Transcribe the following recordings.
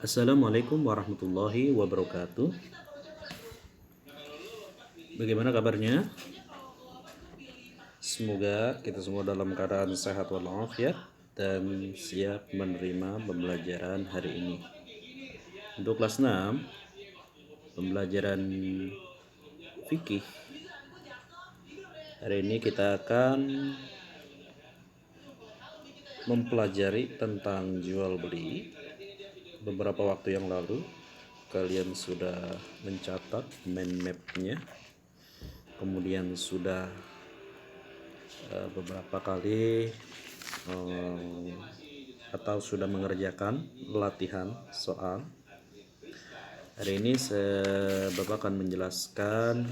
Assalamualaikum warahmatullahi wabarakatuh. Bagaimana kabarnya? Semoga kita semua dalam keadaan sehat walafiat dan siap menerima pembelajaran hari ini. Untuk kelas 6, pembelajaran fikih. Hari ini kita akan mempelajari tentang jual beli. Beberapa waktu yang lalu kalian sudah mencatat mind map-nya, kemudian sudah beberapa kali atau sudah mengerjakan latihan soal. Hari ini Bapak akan menjelaskan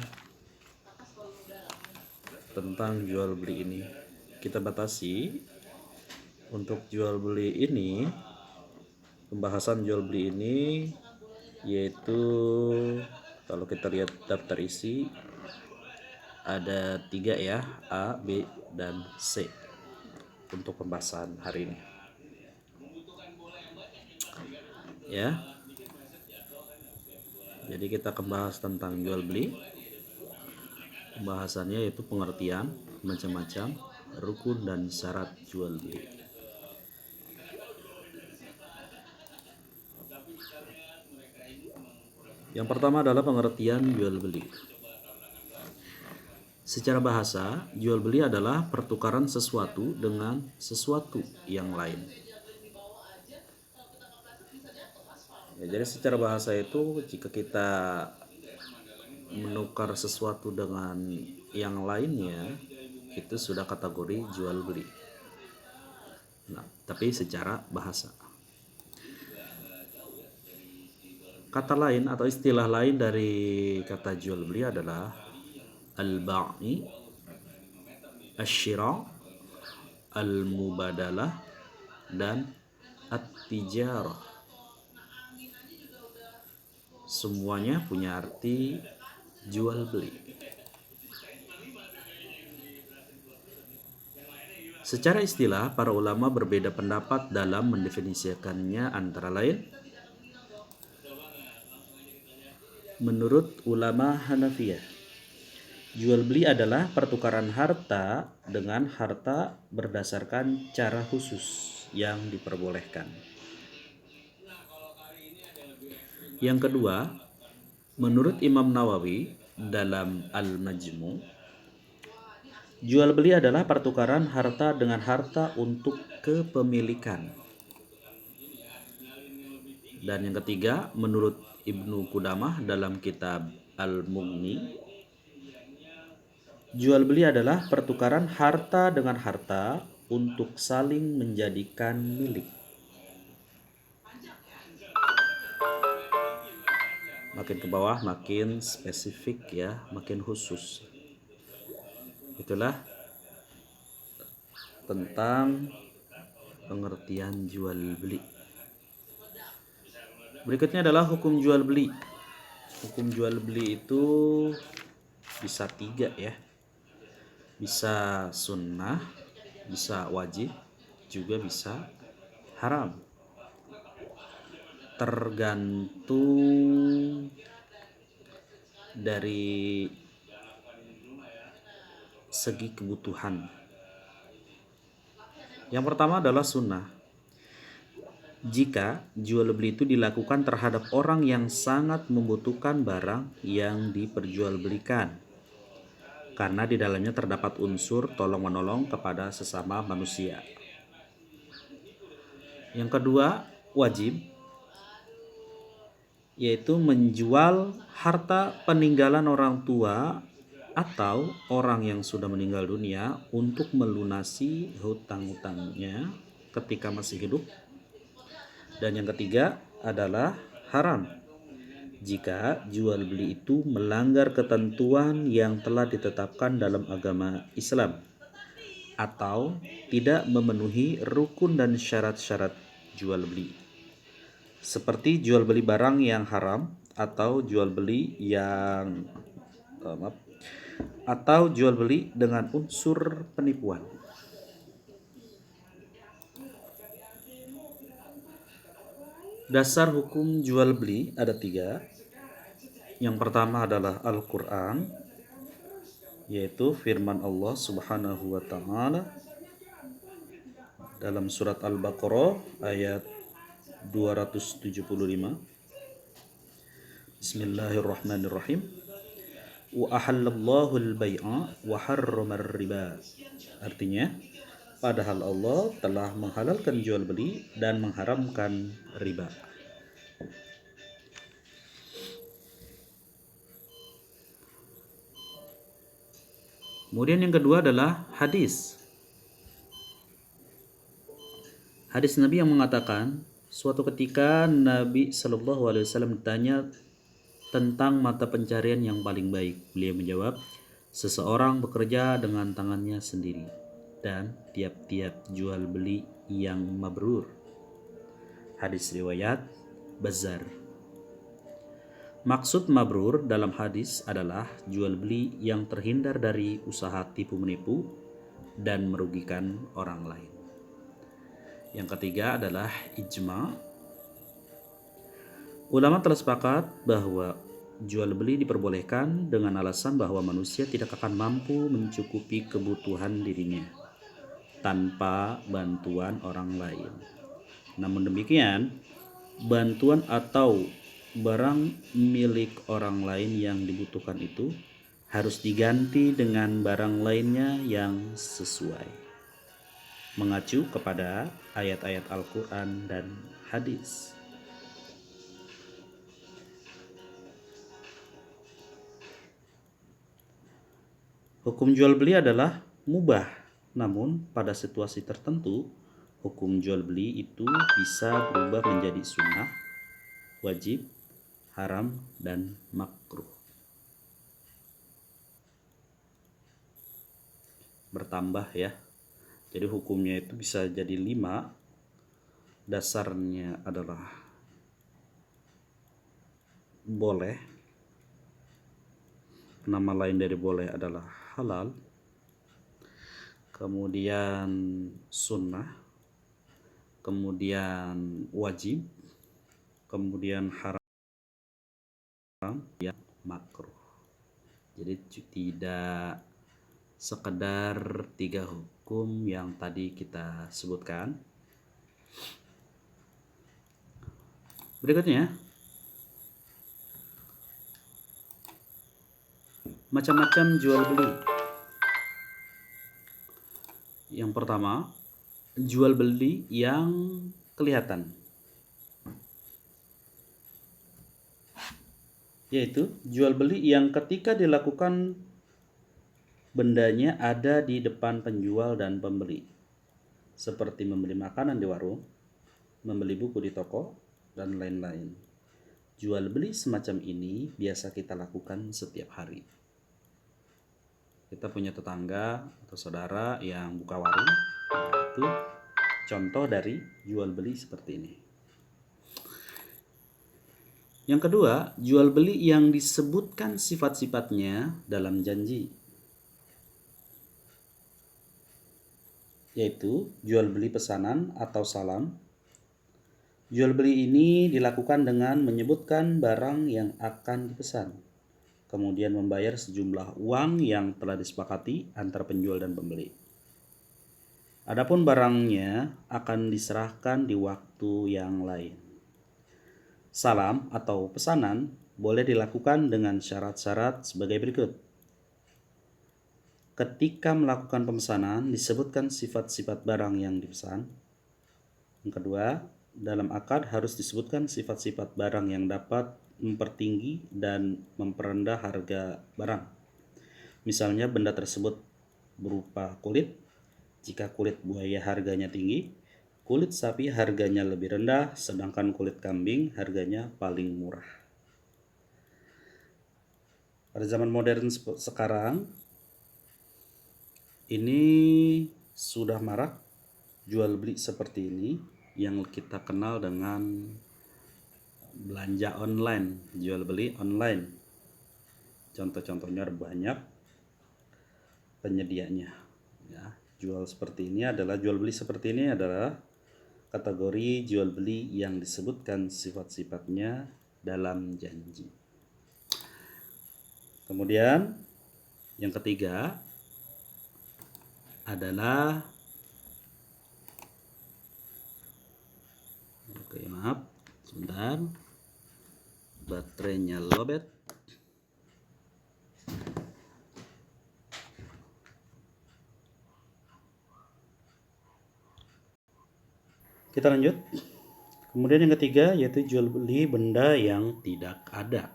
tentang jual beli ini. Kita batasi untuk jual beli ini, pembahasan jual beli ini yaitu kalau kita lihat daftar isi ada 3 ya, A, B, dan C untuk pembahasan hari ini. Ya. Jadi kita akan bahas tentang jual beli. Pembahasannya yaitu pengertian, macam-macam, rukun dan syarat jual beli. Yang pertama adalah pengertian jual beli. Secara bahasa, jual beli adalah pertukaran sesuatu dengan sesuatu yang lain. Ya, jadi secara bahasa itu jika kita menukar sesuatu dengan yang lainnya, itu sudah kategori jual beli. Nah, tapi secara bahasa. Kata lain atau istilah lain dari kata jual beli adalah al-ba'i, asy-syira', al-mubadalah, dan at-tijarah. Semuanya punya arti jual beli. Secara istilah, para ulama berbeda pendapat dalam mendefinisikannya, antara lain menurut ulama Hanafiyah, jual beli adalah pertukaran harta dengan harta berdasarkan cara khusus yang diperbolehkan. Yang kedua, menurut Imam Nawawi dalam Al-Majmu', jual beli adalah pertukaran harta dengan harta untuk kepemilikan. Dan yang ketiga, menurut Ibnu Qudamah dalam kitab Al-Mughni, jual beli adalah pertukaran harta dengan harta untuk saling menjadikan milik. Makin ke bawah makin spesifik ya, makin khusus. Itulah tentang pengertian jual beli. Berikutnya adalah hukum jual beli. Hukum jual beli itu bisa 3 ya. Bisa sunnah, bisa wajib, juga bisa haram. Tergantung dari segi kebutuhan. Yang pertama adalah sunnah. Jika jual beli itu dilakukan terhadap orang yang sangat membutuhkan barang yang diperjualbelikan, karena di dalamnya terdapat unsur tolong-menolong kepada sesama manusia. Yang kedua, wajib, yaitu menjual harta peninggalan orang tua atau orang yang sudah meninggal dunia untuk melunasi hutang-hutangnya ketika masih hidup. Dan yang ketiga adalah haram, jika jual beli itu melanggar ketentuan yang telah ditetapkan dalam agama Islam atau tidak memenuhi rukun dan syarat-syarat jual beli, seperti jual beli barang yang haram atau jual beli dengan unsur penipuan. Dasar hukum jual beli ada 3. Yang pertama adalah Al-Quran, yaitu firman Allah Subhanahu wa Ta'ala dalam surat Al-Baqarah ayat 275. Bismillahirrahmanirrahim. Wa ahallallahu al-bai'a wa harrama riba. Artinya, padahal Allah telah menghalalkan jual beli dan mengharamkan riba. Kemudian yang kedua adalah hadis. Hadis Nabi yang mengatakan, suatu ketika Nabi Shallallahu Alaihi Wasallam ditanya tentang mata pencarian yang paling baik. Beliau menjawab, seseorang bekerja dengan tangannya sendiri dan tiap-tiap jual beli yang mabrur. Hadis riwayat Bazzar. Maksud mabrur dalam hadis adalah jual beli yang terhindar dari usaha tipu menipu dan merugikan orang lain. Yang ketiga adalah ijma. Ulama telah sepakat bahwa jual beli diperbolehkan dengan alasan bahwa manusia tidak akan mampu mencukupi kebutuhan dirinya tanpa bantuan orang lain. Namun demikian, bantuan atau barang milik orang lain yang dibutuhkan itu harus diganti dengan barang lainnya yang sesuai, mengacu kepada ayat-ayat Al-Quran dan hadis. Hukum jual beli adalah mubah, namun pada situasi tertentu hukum jual beli itu bisa berubah menjadi sunnah, wajib, haram, dan makruh. Bertambah ya. Jadi hukumnya itu bisa jadi 5. Dasarnya adalah boleh. Nama lain dari boleh adalah halal. Kemudian sunnah. Kemudian wajib. Kemudian haram, ya makruh. Jadi tidak sekedar 3 hukum yang tadi kita sebutkan. Berikutnya, macam-macam jual beli. Yang pertama, jual beli yang kelihatan, yaitu jual beli yang ketika dilakukan bendanya ada di depan penjual dan pembeli, seperti membeli makanan di warung, membeli buku di toko, dan lain-lain. Jual beli semacam ini biasa kita lakukan setiap hari. Kita punya tetangga atau saudara yang buka warung, itu contoh dari jual beli seperti ini. Yang kedua, jual beli yang disebutkan sifat-sifatnya dalam janji, yaitu jual beli pesanan atau salam. Jual beli ini dilakukan dengan menyebutkan barang yang akan dipesan, kemudian membayar sejumlah uang yang telah disepakati antara penjual dan pembeli. Adapun barangnya akan diserahkan di waktu yang lain. Salam atau pesanan boleh dilakukan dengan syarat-syarat sebagai berikut. Ketika melakukan pemesanan, disebutkan sifat-sifat barang yang dipesan. Yang kedua, dalam akad harus disebutkan sifat-sifat barang yang dapat mempertinggi dan memperendah harga barang. Misalnya benda tersebut berupa kulit, jika kulit buaya harganya tinggi, kulit sapi harganya lebih rendah, sedangkan kulit kambing harganya paling murah. Pada zaman modern sekarang, ini sudah marak jual beli seperti ini yang kita kenal dengan belanja online, jual beli online. Contoh-contohnya banyak penyedianya. Ya, jual beli seperti ini adalah kategori jual beli yang disebutkan sifat-sifatnya dalam janji. Kemudian yang ketiga adalah maaf sebentar, baterainya lowbat. Kita lanjut. Kemudian yang ketiga yaitu jual beli benda yang tidak ada.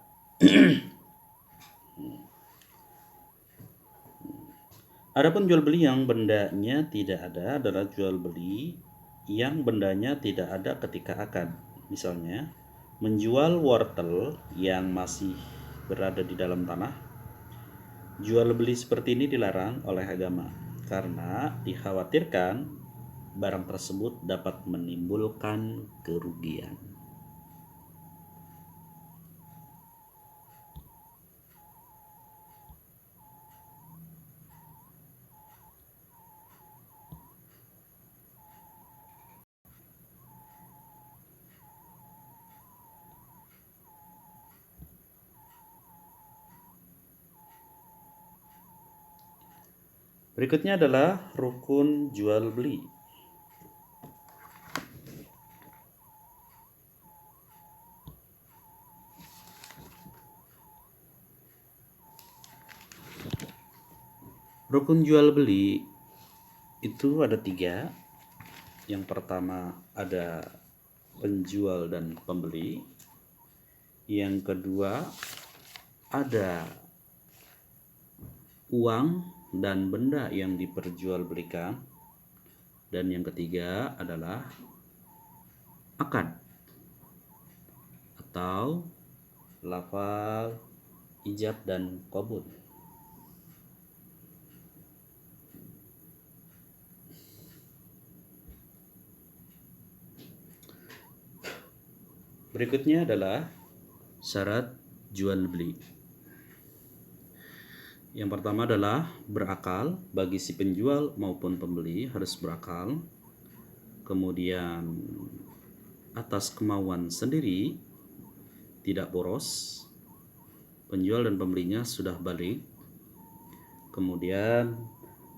Adapun jual beli yang bendanya tidak ada adalah jual beli yang bendanya tidak ada ketika akad. Misalnya, menjual wortel yang masih berada di dalam tanah. Jual beli seperti ini dilarang oleh agama karena dikhawatirkan barang tersebut dapat menimbulkan kerugian. Berikutnya adalah rukun jual beli. Rukun jual beli itu ada 3. Yang pertama ada penjual dan pembeli. Yang kedua ada uang dan benda yang diperjualbelikan. Dan yang ketiga adalah akad atau lafal ijab dan qabul. Berikutnya adalah syarat jual beli. Yang pertama adalah berakal. Bagi si penjual maupun pembeli harus berakal. Kemudian atas kemauan sendiri, tidak boros. Penjual dan pembelinya sudah balik. Kemudian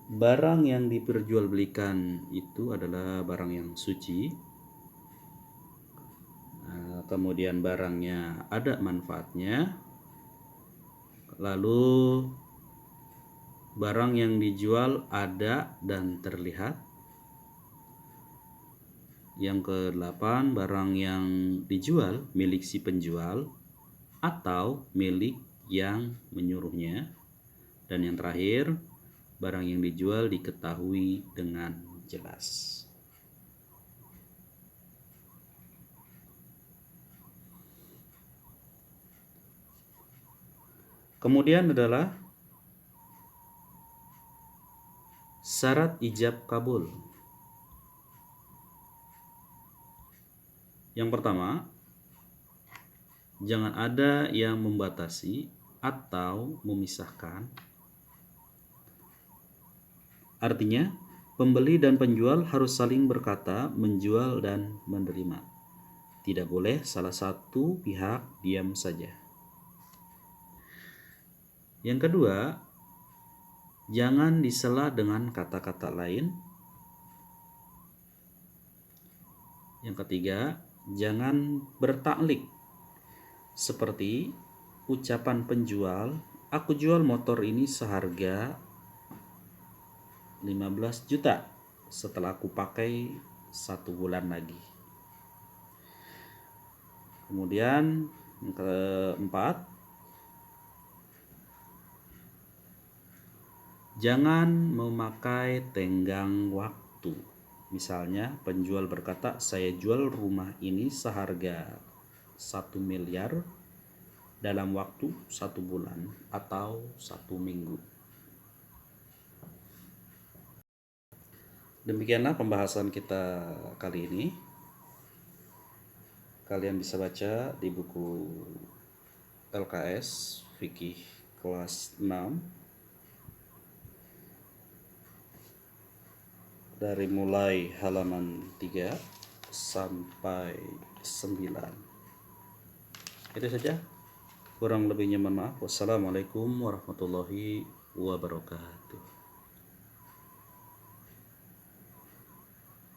barang yang diperjualbelikan itu adalah barang yang suci. Kemudian barangnya ada manfaatnya. Lalu barang yang dijual ada dan terlihat. Yang ke-8, barang yang dijual milik si penjual atau milik yang menyuruhnya. Dan yang terakhir, barang yang dijual diketahui dengan jelas. Kemudian adalah syarat ijab kabul. Yang pertama, jangan ada yang membatasi atau memisahkan. Artinya, pembeli dan penjual harus saling berkata, menjual dan menerima. Tidak boleh salah satu pihak diam saja. Yang kedua, jangan disela dengan kata-kata lain. Yang ketiga, jangan bertaklik seperti ucapan penjual, aku jual motor ini seharga 15 juta setelah aku pakai 1 bulan lagi. Kemudian yang keempat, jangan memakai tenggang waktu. Misalnya penjual berkata, saya jual rumah ini seharga 1 miliar dalam waktu 1 bulan atau 1 minggu. Demikianlah pembahasan kita kali ini. Kalian bisa baca di buku LKS Fikih kelas 6 dari mulai halaman 3 sampai 9. Itu saja. Kurang lebihnya mohon maaf. Wassalamualaikum warahmatullahi wabarakatuh.